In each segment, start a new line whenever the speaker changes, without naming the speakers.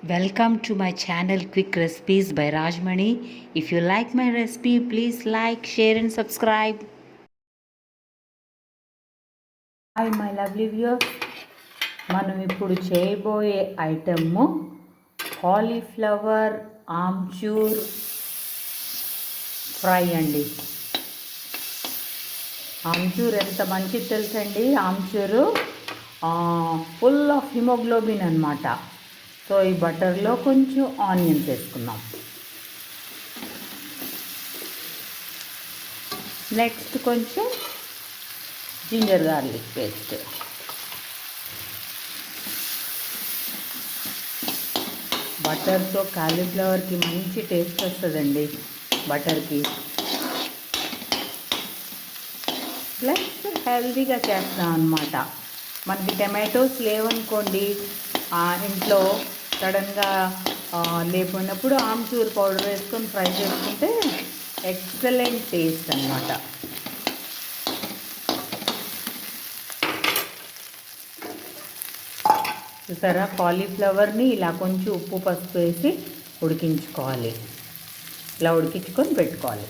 Welcome to my channel Quick Recipes by Rajmani. If you like my recipe, please like, share and subscribe. Hi my lovely viewers. మనం ఇప్పుడు చేయబోయే item cauliflower amchur fry అండి. ఆమ్చూర్ ఎంత మంచిది తెలుసండి. Amchur full of haemoglobin అన్నమాట. So ఈ బటర్లో కొంచెం ఆనియన్స్ వేసుకుందాం. నెక్స్ట్ కొంచెం జింజర్ గార్లిక్ పేస్ట్, బటర్తో కాలీఫ్లవర్కి మంచి టేస్ట్ వస్తుందండి. బటర్కి ప్లస్ హెల్తీగా చేస్తాం అన్నమాట. మనకి టమాటోస్ లేవనుకోండి ఇంట్లో, సడన్గా లేకపోయినప్పుడు ఆమ్చూర్ పౌడర్ వేసుకొని ఫ్రై చేసుకుంటే ఎక్సలెంట్ టేస్ట్ అన్నమాట. చూసారా, కాలీఫ్లవర్ని ఇలా కొంచెం ఉప్పు పసుపు వేసి ఉడికించుకోవాలి. ఇలా ఉడికించుకొని పెట్టుకోవాలి.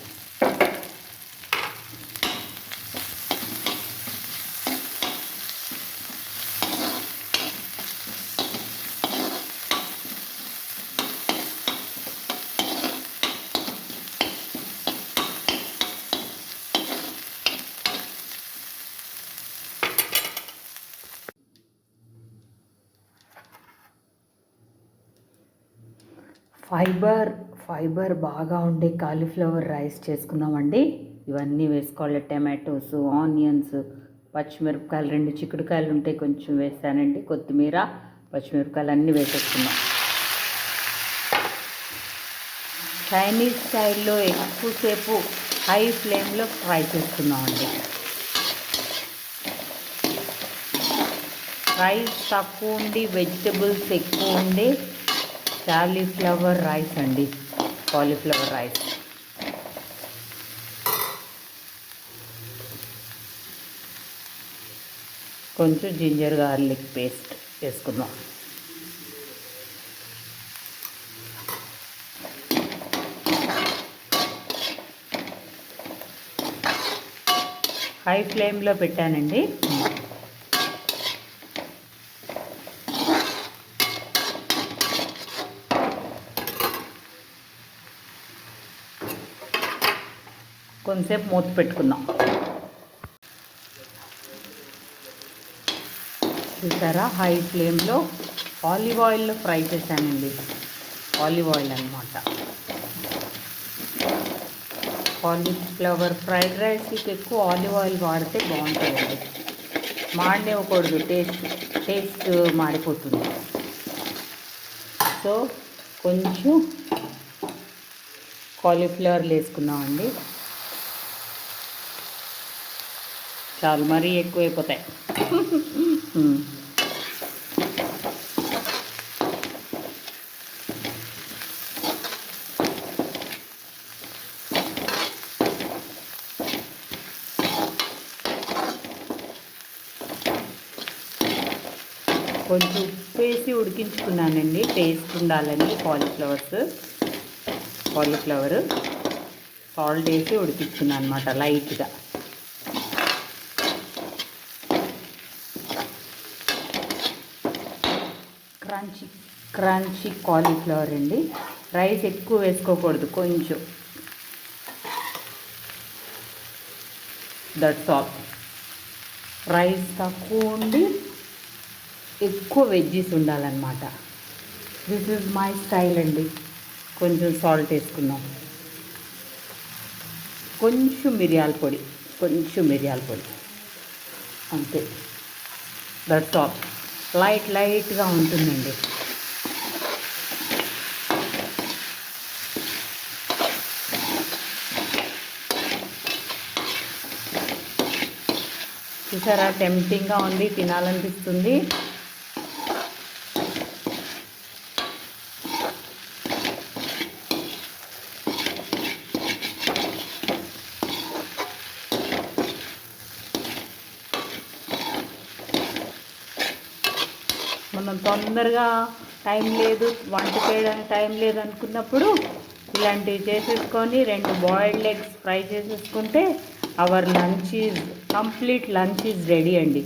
ఫైబర్ బాగా ఉండే కాలీఫ్లవర్ రైస్ చేసుకుందామండి. ఇవన్నీ వేసుకోవాలి. టమాటోస్, ఆనియన్స్, పచ్చిమిరపకాయలు, 2 చిక్కుడుకాయలు ఉంటాయి, కొంచెం వేసానండి. కొత్తిమీర, పచ్చిమిరపకాయలు అన్నీ వేసేసుకుందాం. చైనీస్ స్టైల్లో ఎక్కువసేపు హై ఫ్లేమ్లో ఫ్రై చేసుకుందామండి. రైస్ తక్కువ ఉండి వెజిటబుల్స్ ఎక్కువ ఉండి కాలీఫ్లవర్ రైస్ అండి. కాలీఫ్లవర్ రైస్ కొంచెం జింజర్ గార్లిక్ పేస్ట్ వేసుకుందాం. హై ఫ్లేమ్లో పెట్టానండి. కొంతసేపు మూత పెట్టుకుందాం. చూసారా, హై ఫ్లేమ్లో ఆలివ్ ఆయిల్లో ఫ్రై చేశానండి. ఆలివ్ ఆయిల్ అన్నమాట. కాలీఫ్లవర్ ఫ్రైడ్ రైస్కి ఎక్కువ ఆలివ్ ఆయిల్ వాడితే బాగుంటుందండి. మాడనివ్వకూడదు, టేస్ట్ మారిపోతుంది. సో కొంచెం కాలీఫ్లవర్ వేసుకున్నామండి. చాలు, మరీ ఎక్కువైపోతాయి. కొంచెం ఉప్పు వేసి ఉడికించుకున్నానండి, టేస్ట్ ఉండాలని. కాలీఫ్లవర్ సాల్ట్ వేసి ఉడికించుకున్నాను అనమాట లైట్గా. క్రంచీ కాలీఫ్లవర్ అండి. రైస్ ఎక్కువ వేసుకోకూడదు, కొంచెం. That's all. రైస్ తక్కువ ఉండి ఎక్కువ వెజ్జీస్ ఉండాలన్నమాట. దిస్ ఈజ్ మై స్టైల్ అండి. కొంచెం సాల్ట్ వేసుకుందాం, కొంచెం మిరియాల పొడి అంతే. That's all. లైట్గా ఉంటుందండి. చూసారా, టెంప్టింగ్గా ఉంది, తినాలనిపిస్తుంది. మనం తొందరగా టైం లేదు, వంట చేయడానికి టైం లేదు అనుకున్నప్పుడు ఇలాంటివి చేసేసుకొని 2 బాయిల్డ్ ఎగ్స్ ఫ్రై చేసేసుకుంటే our lunch is complete, lunch is ready అండి.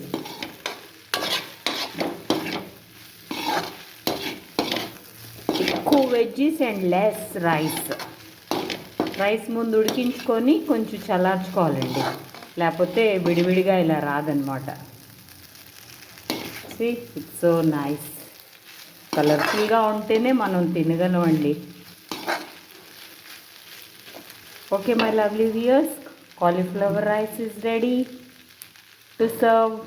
ఎక్కువ వెజ్జీస్ అండ్ లెస్ రైస్ ముందు ఉడికించుకొని కొంచెం చల్లార్చుకోవాలండి, లేకపోతే విడివిడిగా ఇలా రాదనమాట. See it's so nice. కలర్ఫుల్గా ఉంటేనే మనం తినగలమండి. Okay my lovely viewers, cauliflower rice is ready to serve.